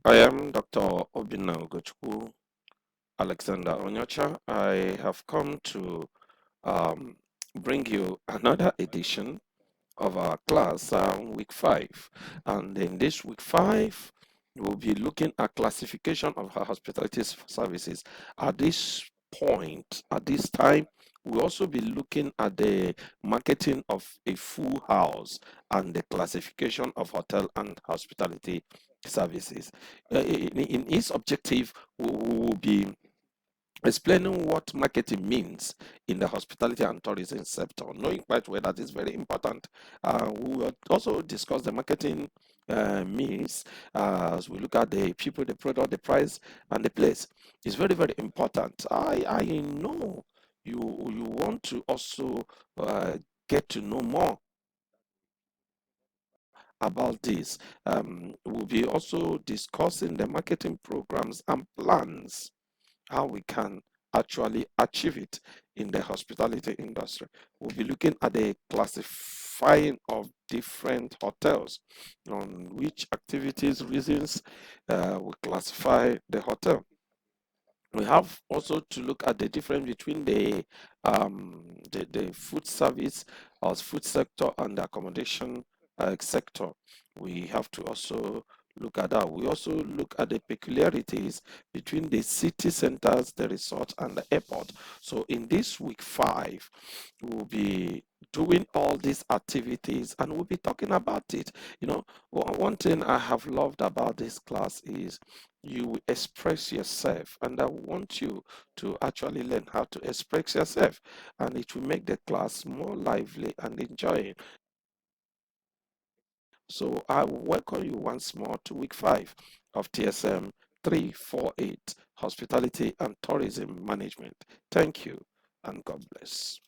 I am Dr. Obinna Ugochukwu Alex-Onyeocha. I have come to um, bring you another edition of our class, week 5. And in this week 5, we'll be looking at classification of our hospitality services. At this point, at this time, we'll also be looking at the marketing of a full house and the classification of hotel and hospitality services. In its objective, we will be explaining what marketing means in the hospitality and tourism sector, knowing quite well that is very important. We will also discuss the marketing means as we look at the people, the product, the price, and the place. It's very, very important. I know you want to also get to know more about this. We'll be also discussing the marketing programs and plans, how we can actually achieve it in the hospitality industry. We'll be looking at the classifying of different hotels, on which activities, reasons we classify the hotel. We have also to look at the difference between the food service or food sector and the accommodation sector. We have to also look at that. We also look at the peculiarities between the city centers, the resort, and the airport. So in this week 5, we'll be doing all these activities and we'll be talking about it. One thing I have loved about this class is you will express yourself, and I want you to actually learn how to express yourself, and it will make the class more lively and enjoying. So I welcome you once more to week 5 of TSM 348, Hospitality and Tourism Management. Thank you and God bless.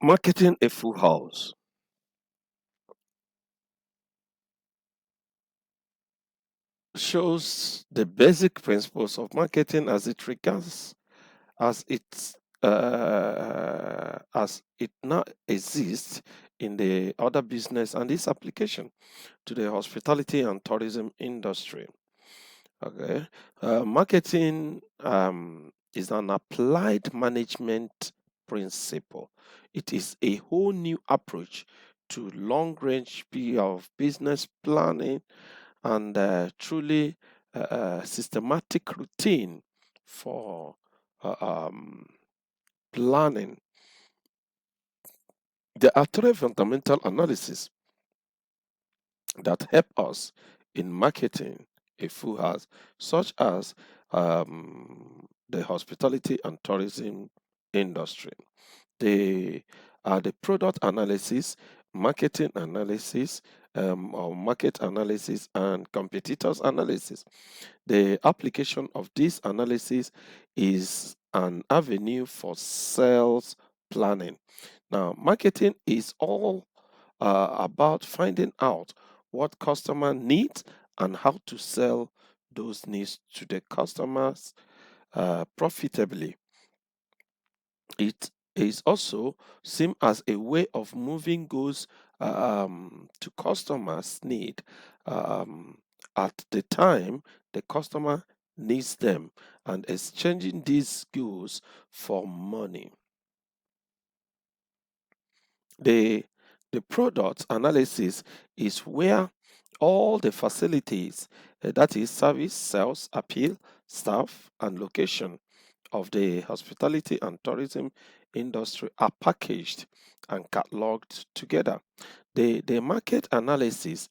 Marketing a full house shows the basic principles of marketing as it now exists in the other business and its application to the hospitality and tourism industry. Okay, marketing is an applied management principle. It is a whole new approach to long-range of business planning and truly systematic routine for uh, um, planning. There are three fundamental analysis that help us in marketing a full house, such as the hospitality and tourism industry. They are the product analysis, marketing analysis, or market analysis, and competitors analysis. The application of this analysis is an avenue for sales planning. Now, marketing is all about finding out what customer needs and how to sell those needs to the customers profitably. It is also seen as a way of moving goods to customers' need um, at the time the customer needs them and exchanging these goods for money. The the product analysis is where all the facilities, that is service, sales, appeal, staff, and location of the hospitality and tourism industry are packaged and cataloged together. The market analysis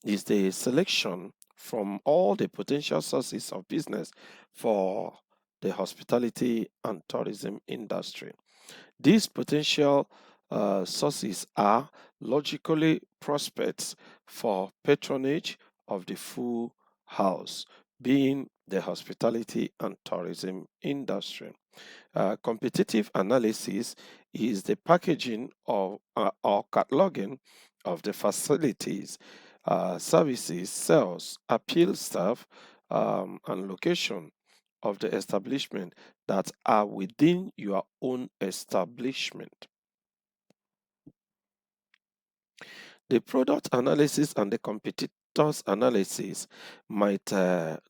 is the selection from all the potential sources of business for the hospitality and tourism industry. These potential sources are logically prospects for patronage of the full house, being the hospitality and tourism industry. Competitive analysis is the packaging of or cataloging of the facilities, services, sales, appeal staff, and location of the establishment that are within your own establishment. The product analysis and the competitors analysis might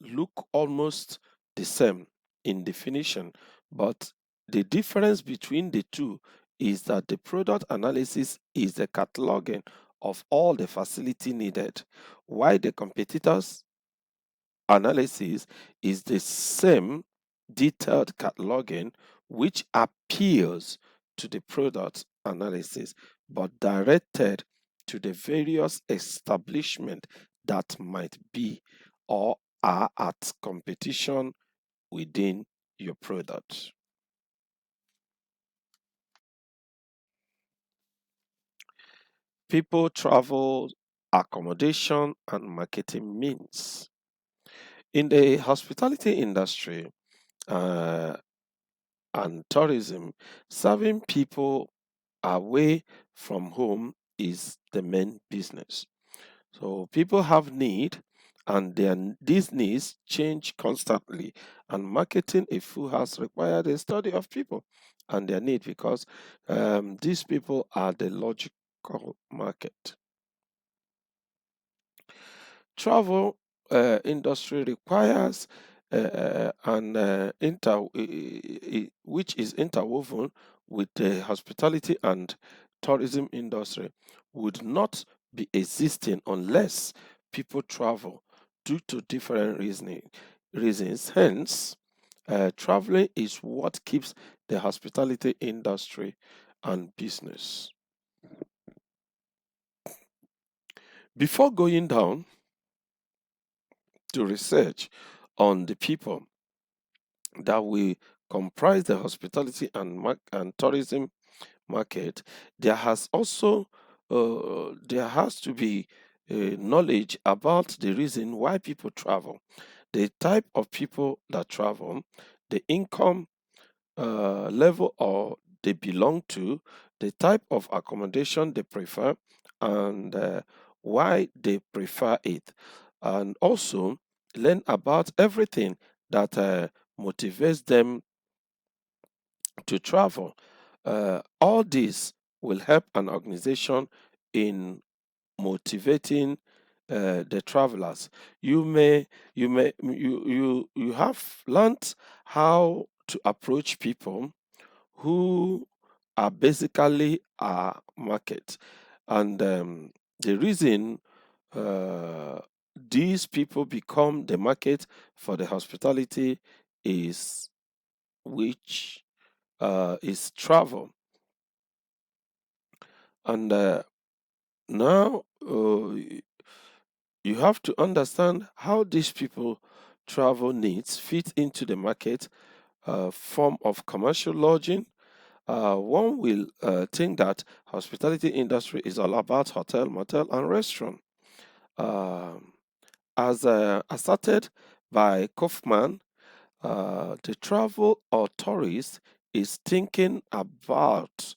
look almost the same in definition, but the difference between the two is that the product analysis is the cataloging of all the facility needed, while the competitors analysis is the same detailed cataloging which appeals to the product analysis but directed to the various establishment that might be or are at competition within your product. People, travel, accommodation, and marketing means. In the hospitality industry, uh, and tourism, serving people away from home is the main business. So people have need, and these needs change constantly. And marketing a food has required a study of people and their need because these people are the logical market. Travel industry requires an which is interwoven with the hospitality and tourism industry would not be existing unless people travel due to different reasons. Hence, traveling is what keeps the hospitality industry and business. Before going down to research on the people that will comprise the hospitality and tourism market, there has also there has to be knowledge about the reason why people travel, the type of people that travel, the income level or they belong to, the type of accommodation they prefer, and why they prefer it, and also learn about everything that motivates them to travel. All this will help an organization in motivating the travelers. You have learned how to approach people who are basically our market, and the reason uh, these people become the market for the hospitality is which is travel. And now you have to understand how these people travel needs fit into the market form of commercial lodging. One will think that hospitality industry is all about hotel, motel, and restaurant. Um, as asserted by Kaufman, the travel or tourist is thinking about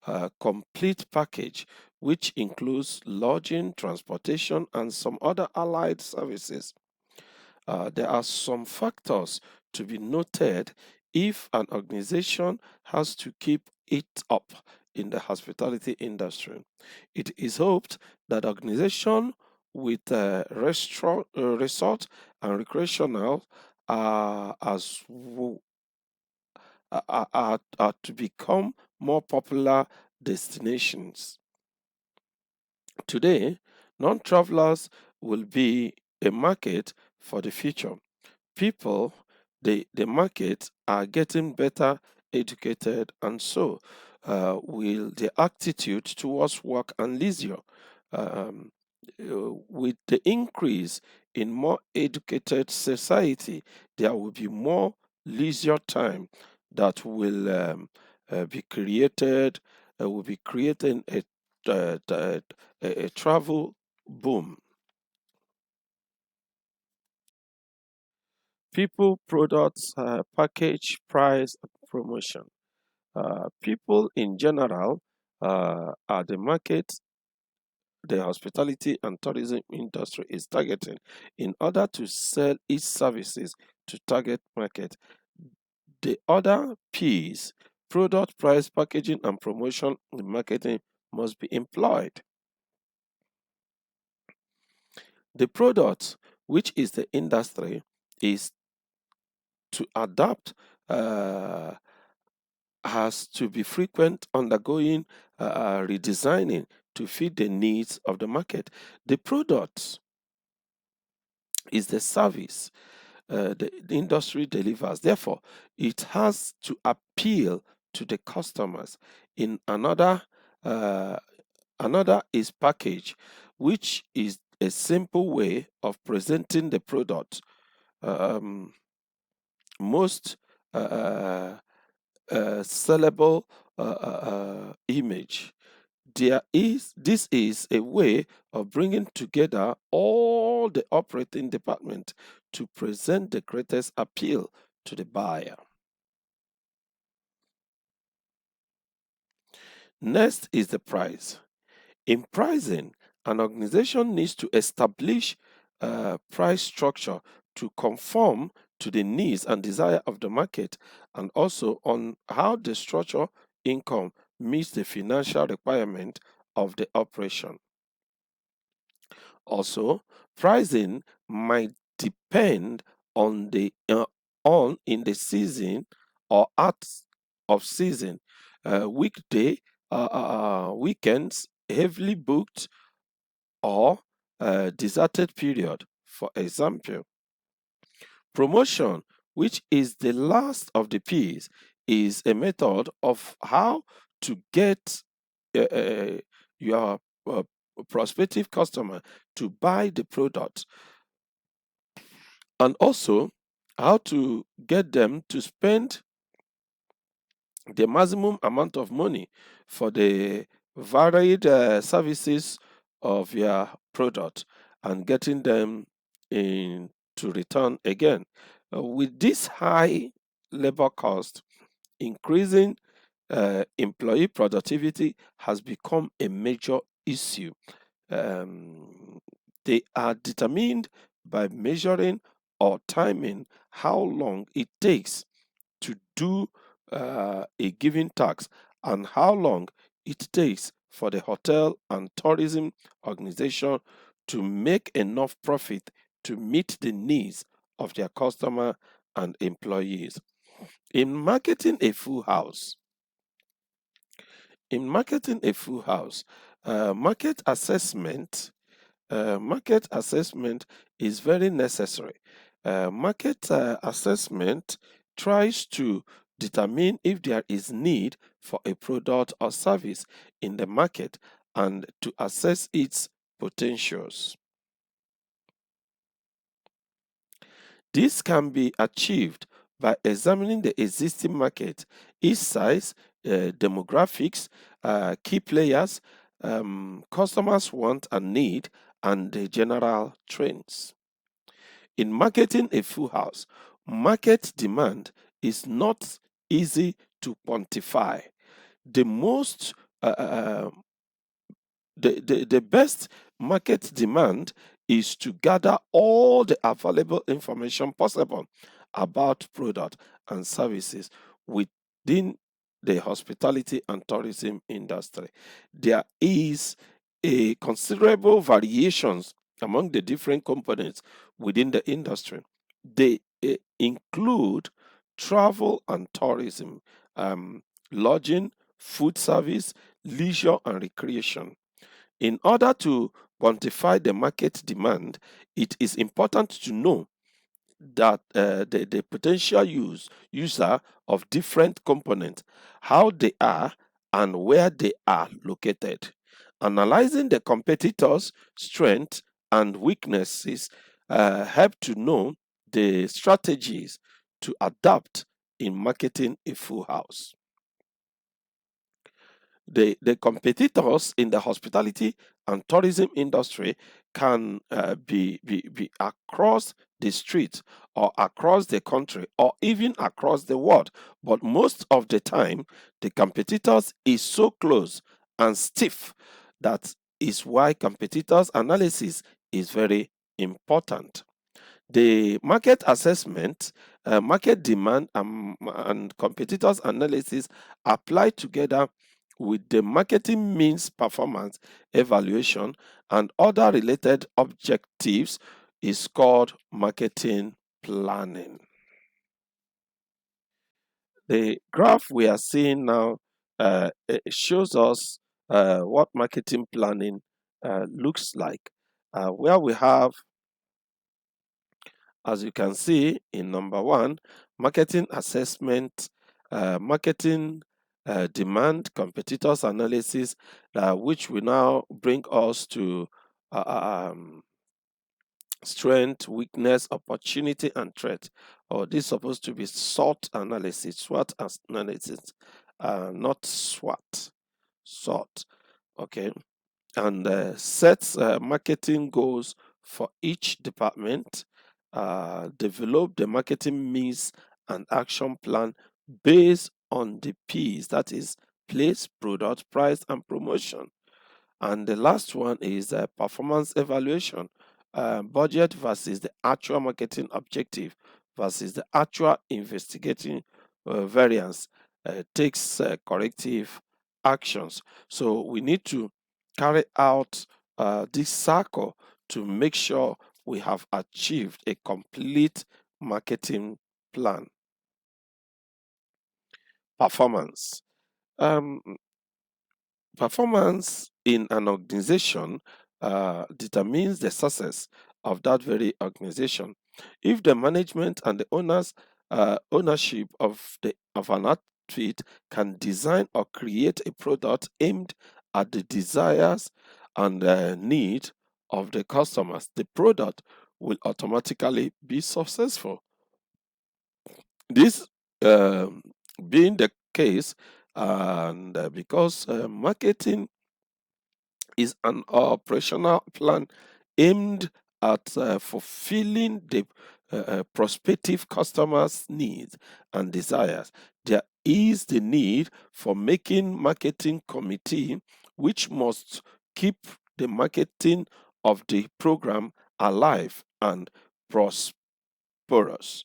a complete package, which includes lodging, transportation, and some other allied services. There are some factors to be noted if an organization has to keep it up in the hospitality industry. It is hoped that organization with restaurant, resort and recreational are to become more popular destinations. Today, non travelers will be a market for the future. People, the market, are getting better educated, and so will the attitude towards work and leisure. Um, with the increase in more educated society, there will be more leisure time that will be creating a travel boom. People, products, package, price, and promotion. People in general are the market the hospitality and tourism industry is targeting in order to sell its services to target market. The other P's, product, price, packaging, and promotion in marketing, must be employed. The product, which is the industry, is to adapt, uh, has to be frequent, undergoing redesigning to fit the needs of the market. The product is the service the industry delivers. Therefore, it has to appeal to the customers. In uh, another is package, which is a simple way of presenting the product. Um, most sellable image. This is a way of bringing together all the operating department to present the greatest appeal to the buyer. Next is the price. In pricing, an organization needs to establish a price structure to conform to the needs and desire of the market, and also on how the structure income meets the financial requirement of the operation. Also, pricing might depend on the on in the season or out of season, weekday, weekends, heavily booked, or deserted period. For example, promotion, which is the last of the P's, is a method of how to get your prospective customer to buy the product, and also how to get them to spend the maximum amount of money for the varied services of your product and getting them in to return again. With this high labor cost, increasing employee productivity has become a major issue. Um, they are determined by measuring or timing how long it takes to do a given task and how long it takes for the hotel and tourism organization to make enough profit to meet the needs of their customer and employees. In marketing a full house, in marketing a full house, uh, market assessment market assessment is very necessary. Market assessment tries to determine if there is need for a product or service in the market and to assess its potentials. This can be achieved by examining the existing market, its size, demographics, key players, customers' want and need, and the general trends. In marketing a full house, market demand is not easy to quantify. The most the best market demand is to gather all the available information possible about product and services within the hospitality and tourism industry. There is a considerable variations among the different components within the industry. They include travel and tourism, lodging, food service, leisure and recreation. In order to quantify the market demand, it is important to know that the potential user of different components, how they are and where they are located. Analyzing the competitors' strengths and weaknesses help to know the strategies to adapt in marketing a full house. The competitors in the hospitality and tourism industry can be across the street or across the country or even across the world, but most of the time the competitors is so close and stiff that is why competitors analysis is very important. The market assessment, market demand, and competitors analysis apply together with the marketing means performance evaluation and other related objectives is called marketing planning. The graph we are seeing now it shows us what marketing planning looks like, where we have, as you can see in number one, marketing assessment, marketing demand, competitors analysis, which will now bring us to strength, weakness, opportunity, and threat. Or this is supposed to be SWOT analysis, SWOT analysis, not SWAT, SWOT. Okay, and sets marketing goals for each department, develop the marketing mix and action plan based on the P's, that is place, product, price, and promotion. And the last one is performance evaluation, budget versus the actual marketing objective versus the actual investigating variance, takes corrective actions. So we need to carry out this cycle to make sure we have achieved a complete marketing plan. Performance. Um, Performance in an organization determines the success of that very organization. If the management and the owners ownership of an outfit can design or create a product aimed at the desires and need of the customers, the product will automatically be successful. This um, being the case, and because marketing is an operational plan aimed at fulfilling the prospective customers' needs and desires. There is the need for making marketing committee, which must keep the marketing of the program alive and prosperous.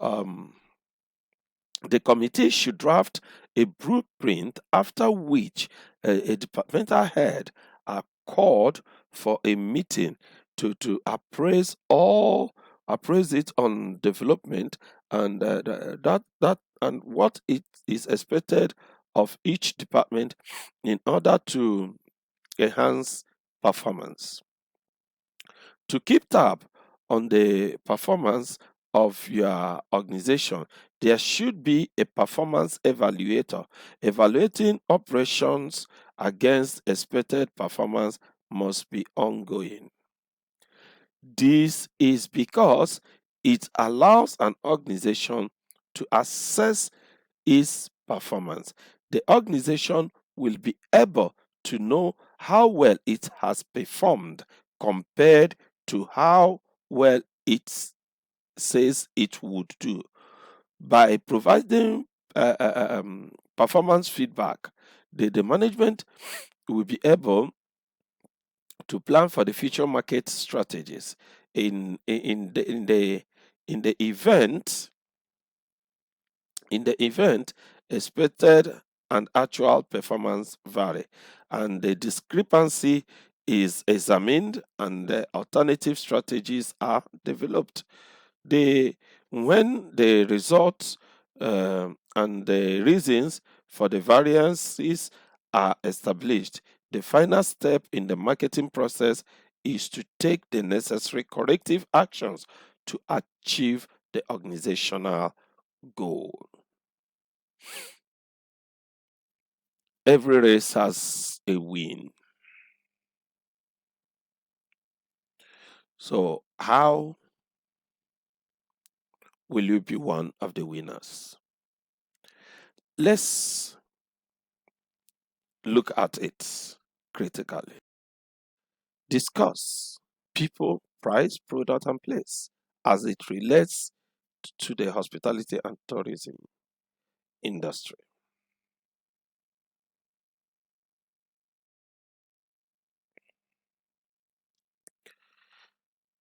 Um, the committee should draft a blueprint after which a departmental head are called for a meeting to appraise it on development and that and what it is expected of each department in order to enhance performance. To keep tab on the performance of your organization, there should be a performance evaluator. Evaluating operations against expected performance must be ongoing. This is because it allows an organization to assess its performance. The organization will be able to know how well it has performed compared to how well it says it would do. By providing performance feedback, the management will be able to plan for the future market strategies in the event expected and actual performance vary, and the discrepancy is examined and the alternative strategies are developed. The When the results and the reasons for the variances are established, the final step in the marketing process is to take the necessary corrective actions to achieve the organizational goal. Every race has a win. So, how will you be one of the winners? Let's look at it critically. Discuss people, price, product, and place as it relates to the hospitality and tourism industry.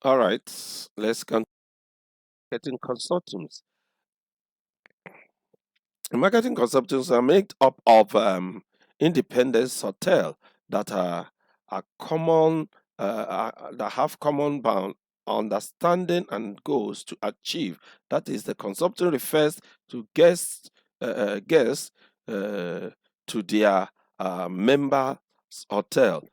All right, let's continue. Marketing consultants. Marketing consultants are made up of independent hotel that are common, that have common bound understanding and goals to achieve. That is, the consultant refers to guests uh, to their member hotel.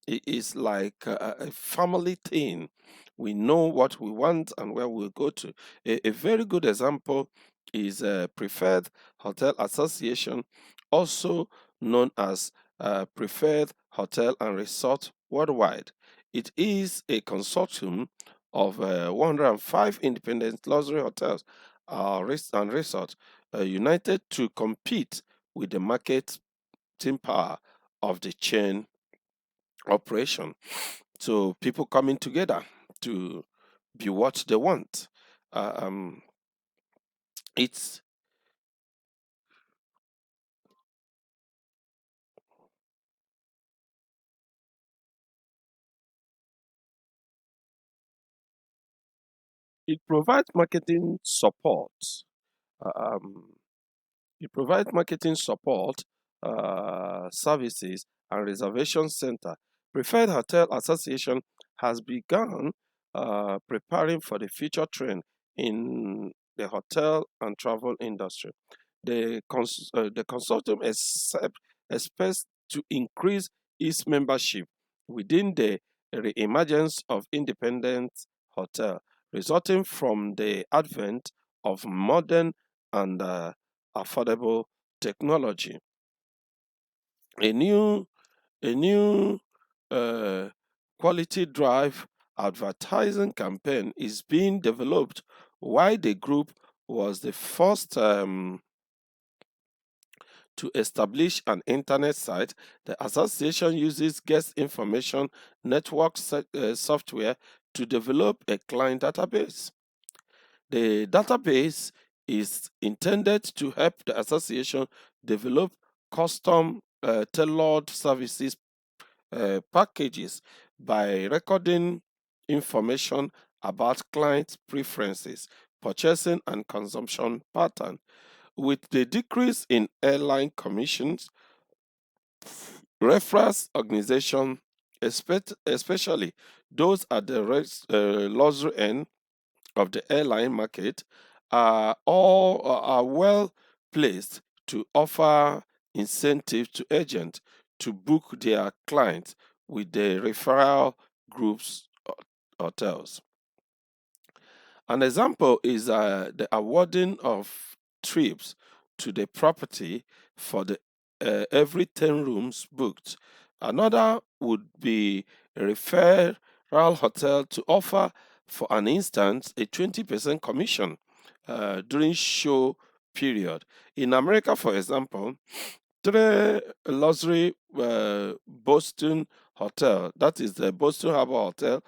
It is like a family thing. We know what we want and where we'll go to. A very good example is Preferred Hotel Association, also known as Preferred Hotel and Resort Worldwide. It is a consortium of 105 independent luxury hotels and resorts united to compete with the marketing power of the chain operation. So people coming together to be what they want. Uh, um, it's it provides marketing support. Um, it provides marketing support, services, and reservation center. Preferred Hotel Association has begun preparing for the future trend in the hotel and travel industry. The consortium expects to increase its membership within the re-emergence of independent hotel, resulting from the advent of modern and affordable technology. A new a new uh, quality drive advertising campaign is being developed. Why the group was the first to establish an internet site, the association uses guest information network software to develop a client database. The database is intended to help the association develop custom tailored services packages by recording information about client preferences, purchasing, and consumption pattern. With the decrease in airline commissions, referrals organization, especially those at the luxury end of the airline market, are well placed to offer incentive to agents to book their clients with the referral groups hotels. An example is the awarding of trips to the property for the every 10 rooms booked. Another would be a referral hotel to offer, for an instance, a 20% commission during show period. In America, for example, three luxury Boston hotel, that is the Boston Harbor Hotel,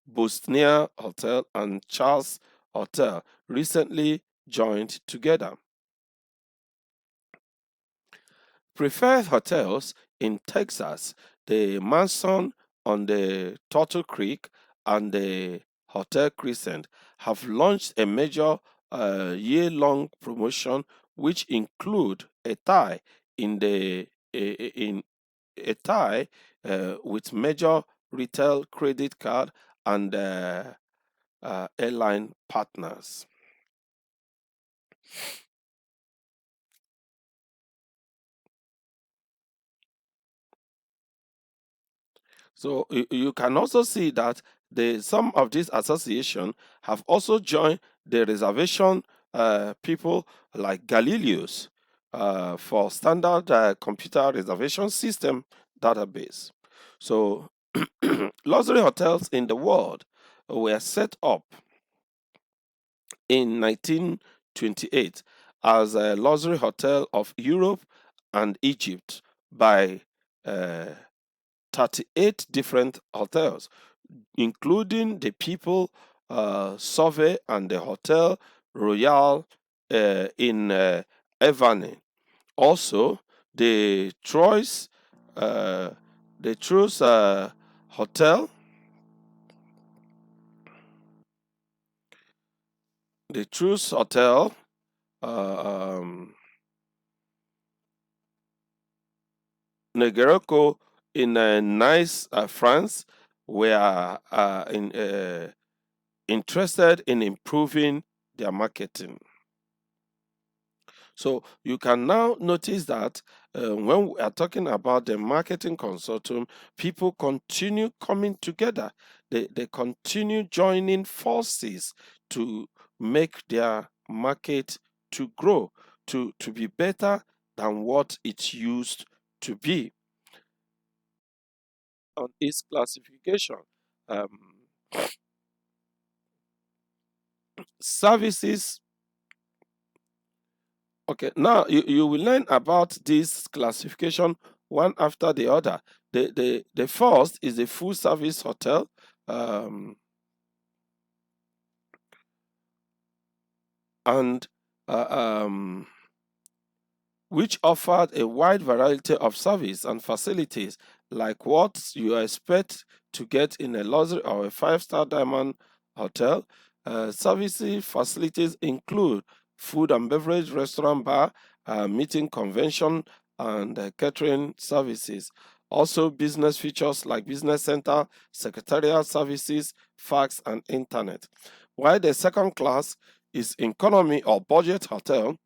Bosnia Hotel, and Charles Hotel, recently joined together. Preferred hotels in Texas, the Manson on the Turtle Creek and the Hotel Crescent, have launched a major year-long promotion which include a tie in the in a tie with major retail credit card and airline partners. So you can also see that some of these associations have also joined the reservation people like Galileo's for standard computer reservation system database. So luxury hotels in the world were set up in 1928 as a luxury hotel of Europe and Egypt by uh, 38 different hotels, including the People Survey and the Hotel Royal in Evane. Also, the Troyes, uh, the Troyes Hotel the Truce Hotel, uh, um, Negreko in Nice, France, were interested in improving their marketing. So you can now notice that when we are talking about the marketing consortium, people continue coming together. They continue joining forces to make their market to grow, to be better than what it used to be. On its classification, um, services. Okay, now you will learn about this classification one after the other. The first is a full service hotel, um, and uh, um, which offered a wide variety of service and facilities like what you expect to get in a luxury or a five-star diamond hotel. Services facilities include food and beverage, restaurant, bar, meeting, convention, and catering services. Also, business features like business center, secretarial services, fax, and internet. While the second class is economy or budget hotel,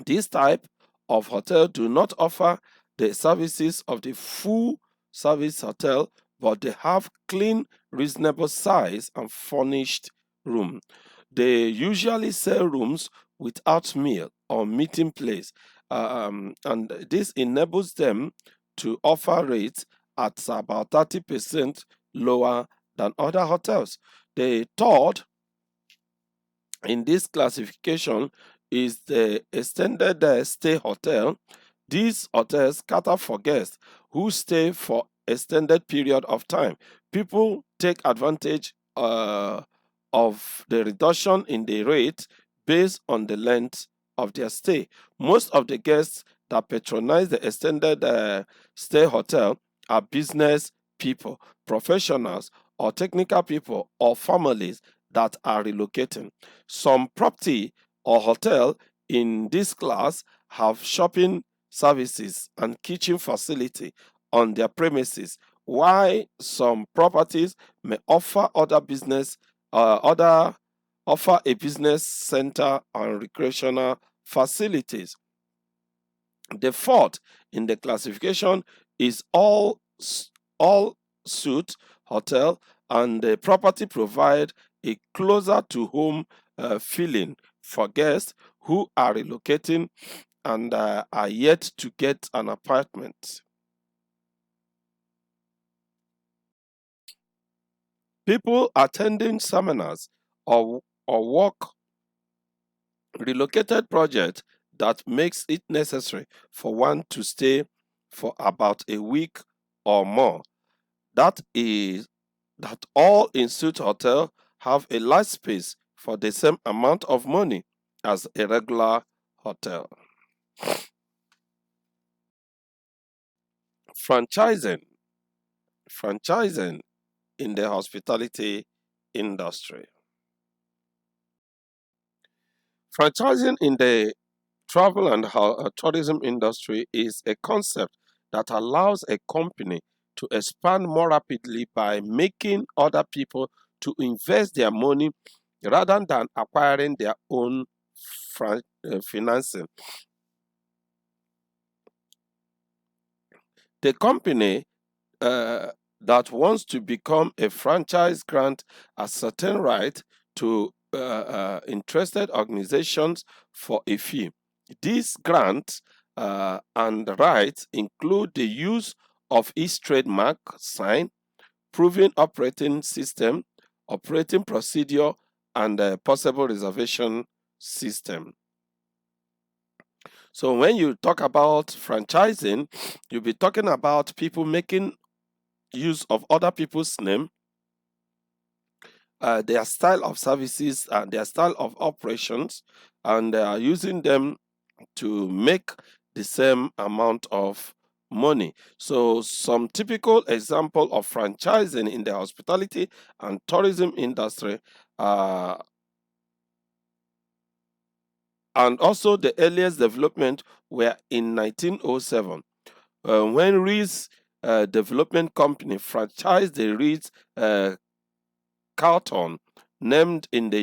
this type of hotel do not offer the services of the full service hotel, but they have clean, reasonable size and furnished room. They usually sell rooms without meal or meeting place, and this enables them to offer rates at about 30% lower than other hotels. The third in this classification is the extended stay hotel. These hotels cater for guests who stay for extended period of time. People take advantage of the reduction in the rate based on the length of their stay. Most of the guests that patronize the extended stay hotel are business people, professionals, or technical people, or families that are relocating. Some property or hotel in this class have shopping services and kitchen facility on their premises, while some properties may other offer a business center and recreational facilities. The fourth in the classification is all suite hotel, and the property provide a closer to home feeling for guests who are relocating and are yet to get an apartment. People attending seminars or work relocated project that makes it necessary for one to stay for about a week or more. That is that all institute hotel have a large space for the same amount of money as a regular hotel. Franchising, franchising in the hospitality industry. Franchising in the travel and tourism industry is a concept that allows a company to expand more rapidly by making other people to invest their money rather than acquiring their own financing. The company uh, that wants to become a franchise grant a certain right to interested organizations for a fee. These grants and rights include the use of its trademark sign, proven operating system, operating procedure, and possible reservation system. So when you talk about franchising, you'll be talking about people making use of other people's name, their style of services, and their style of operations, and they are using them to make the same amount of money. So, some typical example of franchising in the hospitality and tourism industry uh, And also the earliest development were in 1907 when Reed's Development Company franchised the Reed's Carlton, named in the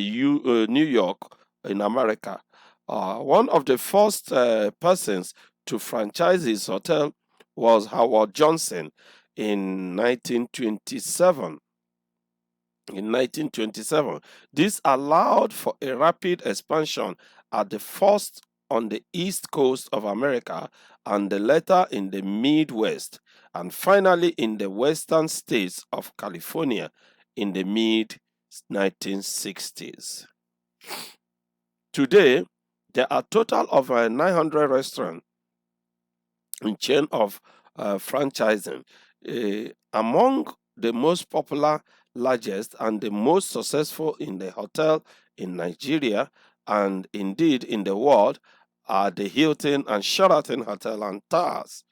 New York in America. One of the first persons to franchise his hotel was Howard Johnson in 1927. In 1927, this allowed for a rapid expansion at the first on the east coast of America and the later in the Midwest, and finally in the western states of California in the mid 1960s. Today, there are a total of 900 restaurants in chain of franchising. Among the most popular, largest, and the most successful in the hotel in Nigeria and indeed in the world are the Hilton and Sheraton Hotel and Towers.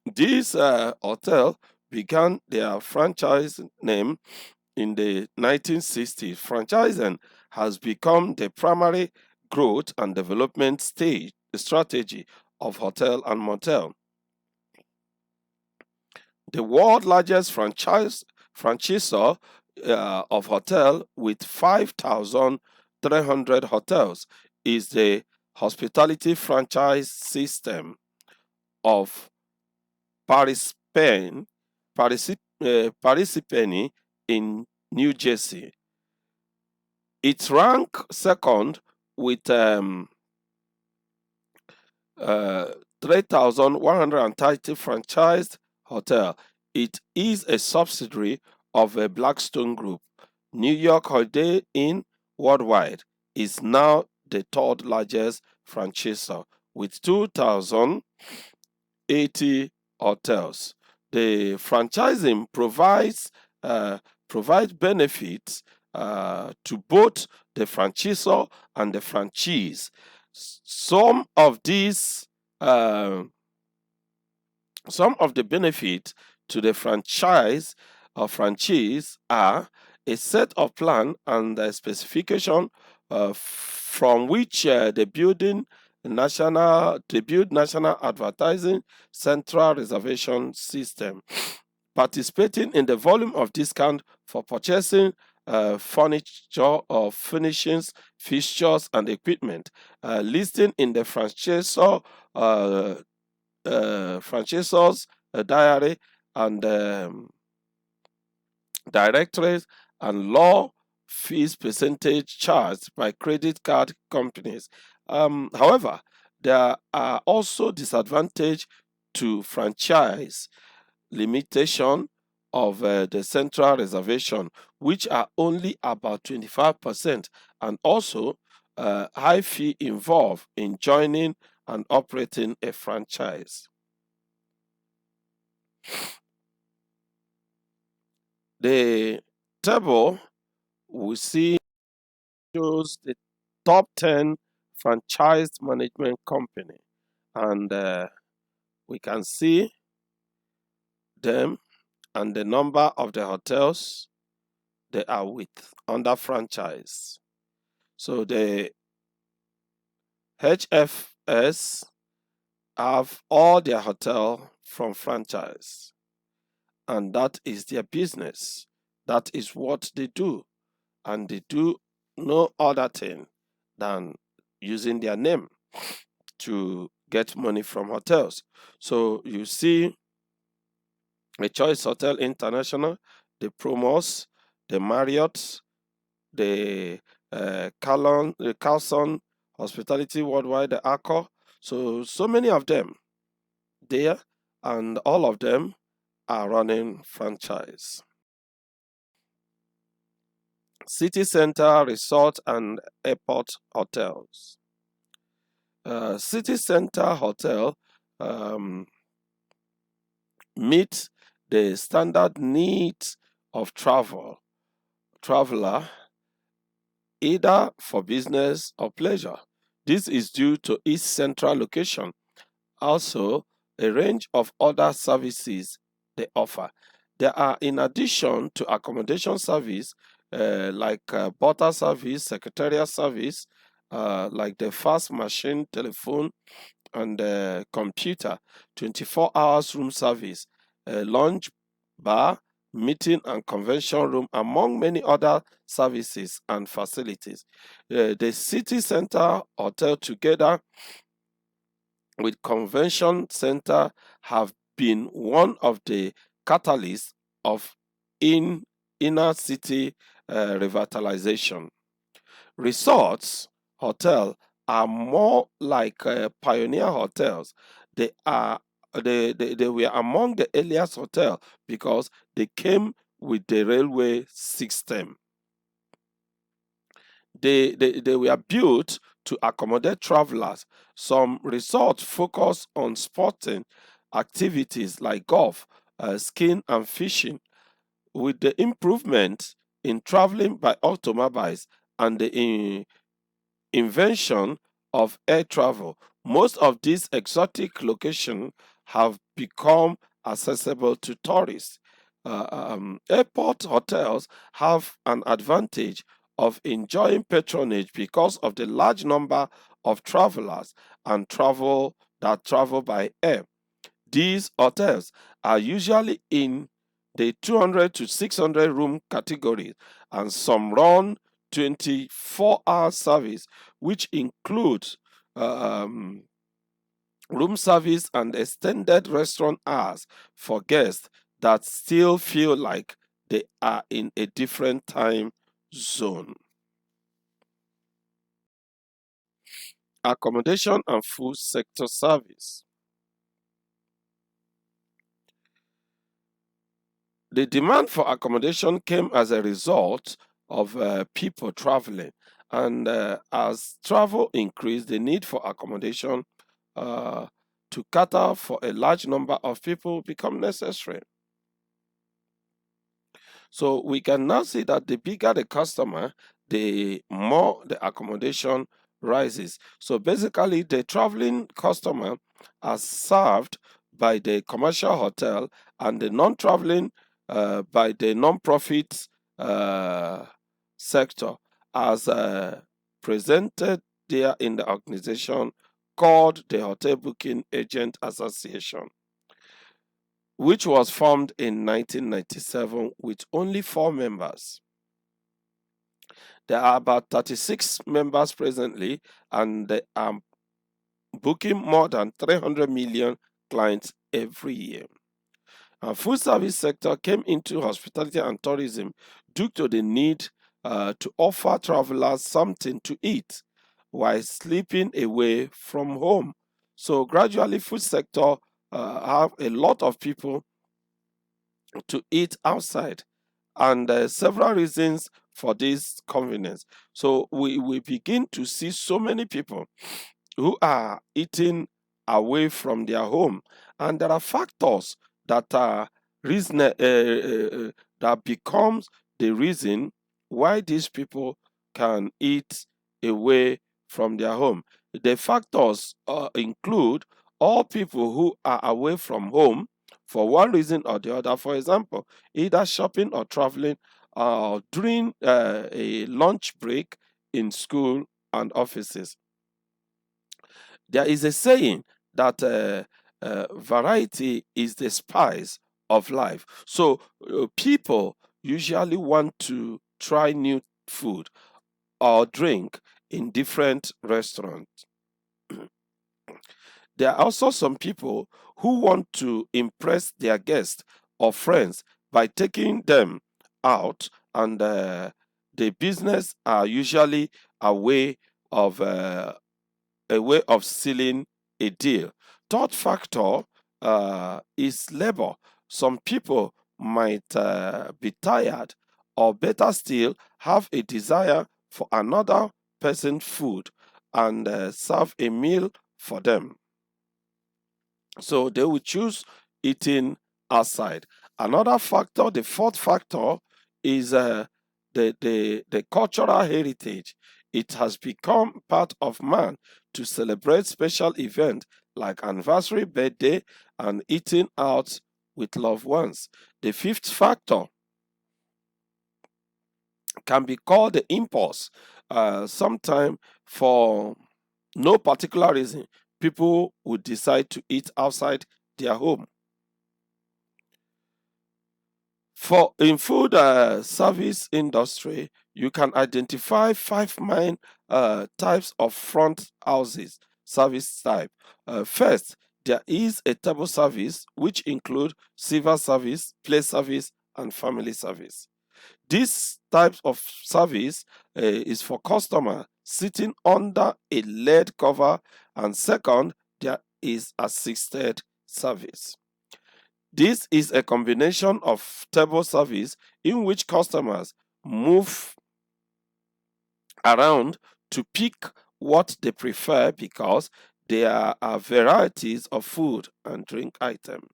This hotel began their franchise name in the 1960s. Franchising has become the primary growth and development strategy of hotel and motel. The world's largest franchisor of hotel with 5,300 hotels is the hospitality franchise system of Parsippany in New Jersey. It ranked second with 3,130 franchised hotel. It is a subsidiary of a Blackstone Group. New York Holiday Inn worldwide is now the third largest franchisor with 2,080 hotels. The franchising provides benefits to both the franchisor and the franchise. Some of these some of the benefits to the franchise or franchise are a set of plan and a specification from which they build national advertising central reservation system, participating in the volume of discount for purchasing furniture or furnishings, fixtures, and equipment, listing in the franchisor's diary and directories, and law fees percentage charged by credit card companies. However, there are also disadvantages to franchise limitation of the central reservation, which are only about 25%, and also high fee involved in joining and operating a franchise. The table we see shows the top 10 franchised management company, and we can see them and the number of the hotels they are with under franchise. So the HFS have all their hotel from franchise, and that is their business. That is what they do, and they do no other thing than using their name to get money from hotels. So you see a Choice Hotel International, the Promos, the Marriott, the Carlson Hospitality Worldwide, the Accor. So many of them there, and all of them are running franchise. City Center Resort and Airport Hotels. City Center Hotel meet the standard needs of traveler, either for business or pleasure. This is due to its central location. Also, a range of other services they offer. There are, in addition to accommodation service, like butter service, secretariat service, like the fast machine, telephone, and computer, 24 hours room service, lunch, bar, meeting and convention room, among many other services and facilities. The city center hotel, together with convention center, have been one of the catalysts of in inner city revitalization. Resorts, hotel are more like pioneer hotels. They are they were among the earliest hotel because they came with the railway system. They were built to accommodate travelers. Some resorts focus on sporting activities like golf, skiing, and fishing. With the improvement in traveling by automobiles and the invention of air travel, most of these exotic locations have become accessible to tourists. Airport hotels have an advantage of enjoying patronage because of the large number of travelers and travel by air. These hotels are usually in the 200 to 600 room category, and some run 24-hour service, which includes um, room service and extended restaurant hours for guests that still feel like they are in a different time zone. Accommodation and food sector service. The demand for accommodation came as a result of people traveling, and as travel increased, the need for accommodation uh, to cater for a large number of people become necessary. So we can now see that the bigger the customer, the more the accommodation rises. So basically, the traveling customer are served by the commercial hotel, and the non-traveling by the non-profit uh, sector, as presented there in the organization called the Hotel Booking Agent Association, which was formed in 1997 with only 4 members. There are about 36 members presently, and they are booking more than 300 million clients every year. Our food service sector came into hospitality and tourism due to the need to offer travelers something to eat while sleeping away from home. So gradually, food sector have a lot of people to eat outside, and several reasons for this convenience. So we begin to see so many people who are eating away from their home, and there are factors that are that becomes the reason why these people can eat away from their home. The factors include all people who are away from home for one reason or the other. For example, either shopping or traveling during a lunch break in school and offices. There is a saying that variety is the spice of life. So people usually want to try new food or drink in different restaurants. There are also some people who want to impress their guests or friends by taking them out, and the business are usually a way of sealing a deal. Third factor is labor. Some people might be tired, or better still, have a desire for another person's food and serve a meal for them. So they will choose eating outside. Another factor, the fourth factor, is the cultural heritage. It has become part of man to celebrate special events like anniversary, birthday, and eating out with loved ones. The fifth factor, can be called the impulse. Sometime for no particular reason, people would decide to eat outside their home. For in food service industry, you can identify five main types of front houses service type. First, there is a table service, which include silver service, plate service, and family service. This type of service is for customer sitting under a lead cover, and second, there is assisted service. This is a combination of table service in which customers move around to pick what they prefer because there are varieties of food and drink items.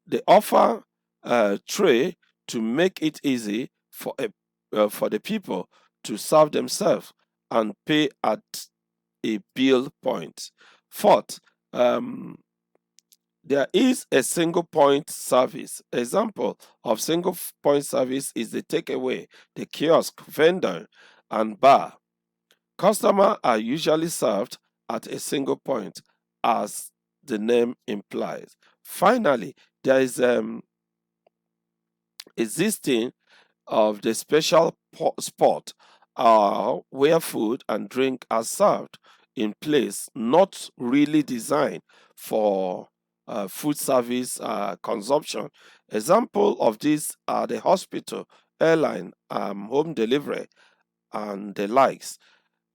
They offer a tray to make it easy for the people to serve themselves and pay at a bill point. Fourth, there is a single point service. Example of single point service is the takeaway, the kiosk, vendor, and bar. Customers are usually served at a single point, as the name implies. Finally, there is existing of the special spot where food and drink are served in place, not really designed for food service consumption. Example of this are the hospital, airline, home delivery, and the likes.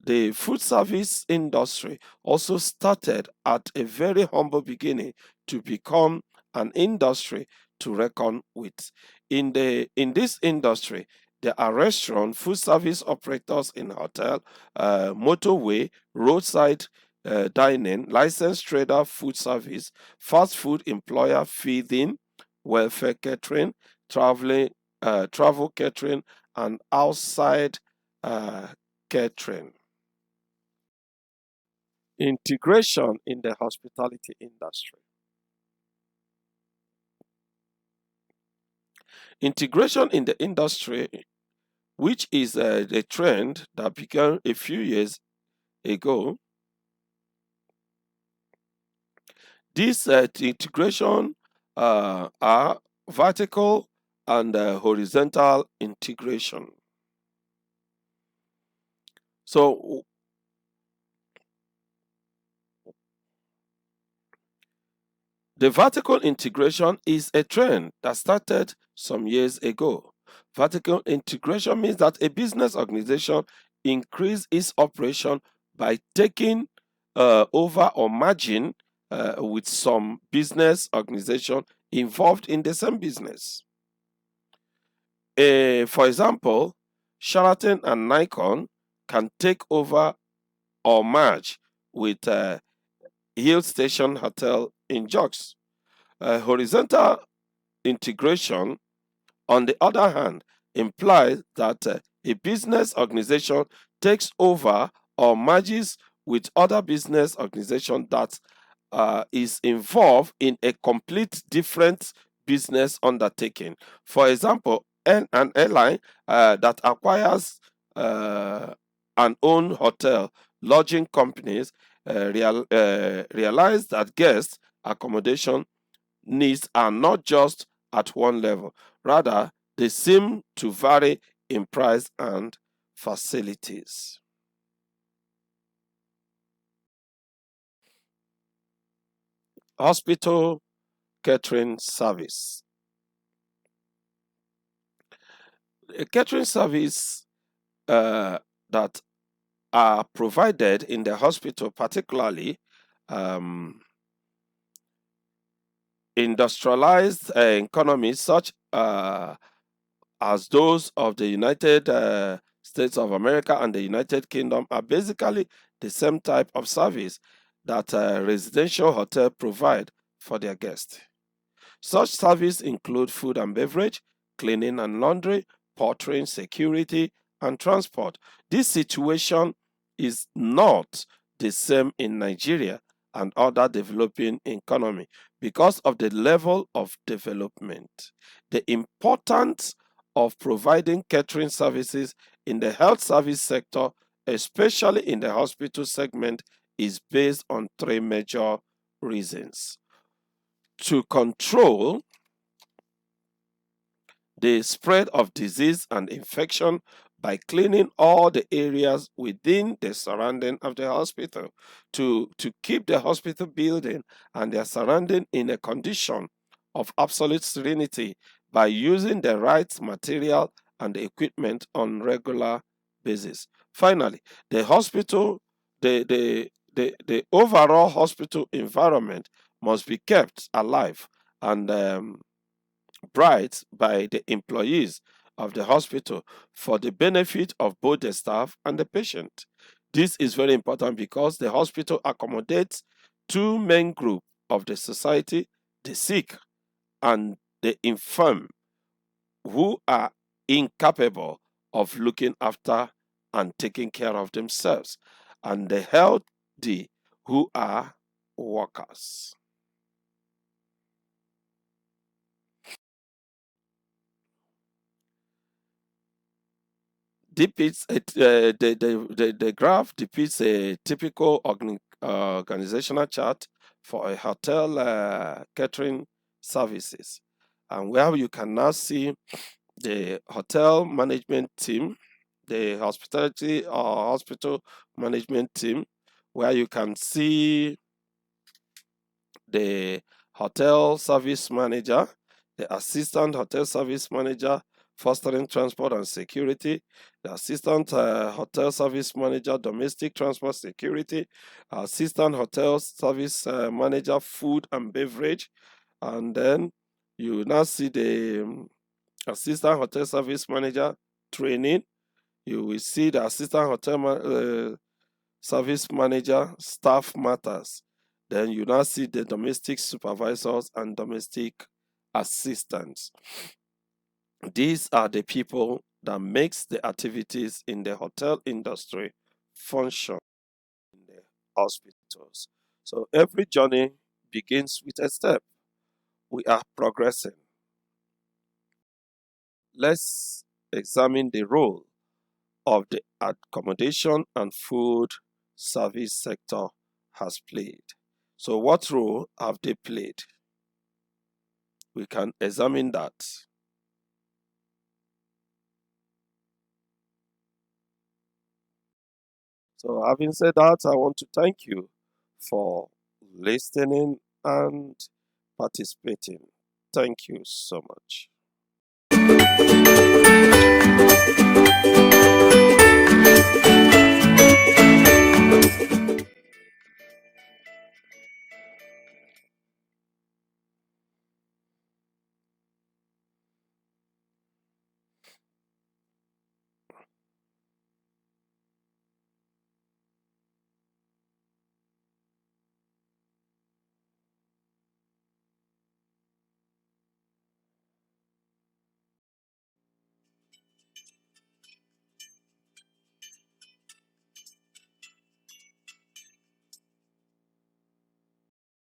The food service industry also started at a very humble beginning to become an industry to reckon with. In this industry, there are restaurant, food service operators in hotel, motorway, roadside dining, licensed trader food service, fast food employer feeding, welfare catering, travel catering, and outside uh, catering. Integration in the hospitality industry. Integration in the industry, which is a trend that began a few years ago, this integration are vertical and horizontal integration. So the vertical integration is a trend that started some years ago. Vertical integration means that a business organization increase its operation by taking over or merging with some business organization involved in the same business. For example, Sheraton and Nikon can take over or merge with Hill Station Hotel in Jocks. Horizontal integration, on the other hand, implies that a business organization takes over or merges with other business organization that is involved in a complete different business undertaking. For example, an airline that acquires an own hotel, lodging companies realize that guest accommodation needs are not just at one level. Rather, they seem to vary in price and facilities. Hospital catering service. A catering service that are provided in the hospital, particularly um, industrialized economies such as those of the United States of America and the United Kingdom, are basically the same type of service that residential hotel provide for their guests. Such service include food and beverage, cleaning and laundry, portering, security, and transport. This situation is not the same in Nigeria and other developing economy because of the level of development. The importance of providing catering services in the health service sector, especially in the hospital segment, is based on three major reasons: to control the spread of disease and infection by cleaning all the areas within the surrounding of the hospital, to keep the hospital building and their surrounding in a condition of absolute serenity by using the right material and equipment on regular basis. Finally, the hospital, the overall hospital environment must be kept alive and bright by the employees of the hospital for the benefit of both the staff and the patient. This is very important because the hospital accommodates two main groups of the society: the sick and the infirm, who are incapable of looking after and taking care of themselves, and the healthy, who are workers. The graph depicts a typical organizational chart for a hotel catering services, and where you can now see the hotel management team, the hospitality or hospital management team, where you can see the hotel service manager, the assistant hotel service manager, fostering transport and security, the assistant hotel service manager, domestic transport security, assistant hotel service manager, food and beverage, and then you now see the assistant hotel service manager training. You will see the assistant hotel service manager, staff matters. Then you now see the domestic supervisors and domestic assistants. These are the people that makes the activities in the hotel industry function in the hospitals. So every journey begins with a step. We are progressing. Let's examine the role of the accommodation and food service sector has played. So, what role have they played? We can examine that. So, having said that, I want to thank you for listening and participating. Thank you so much.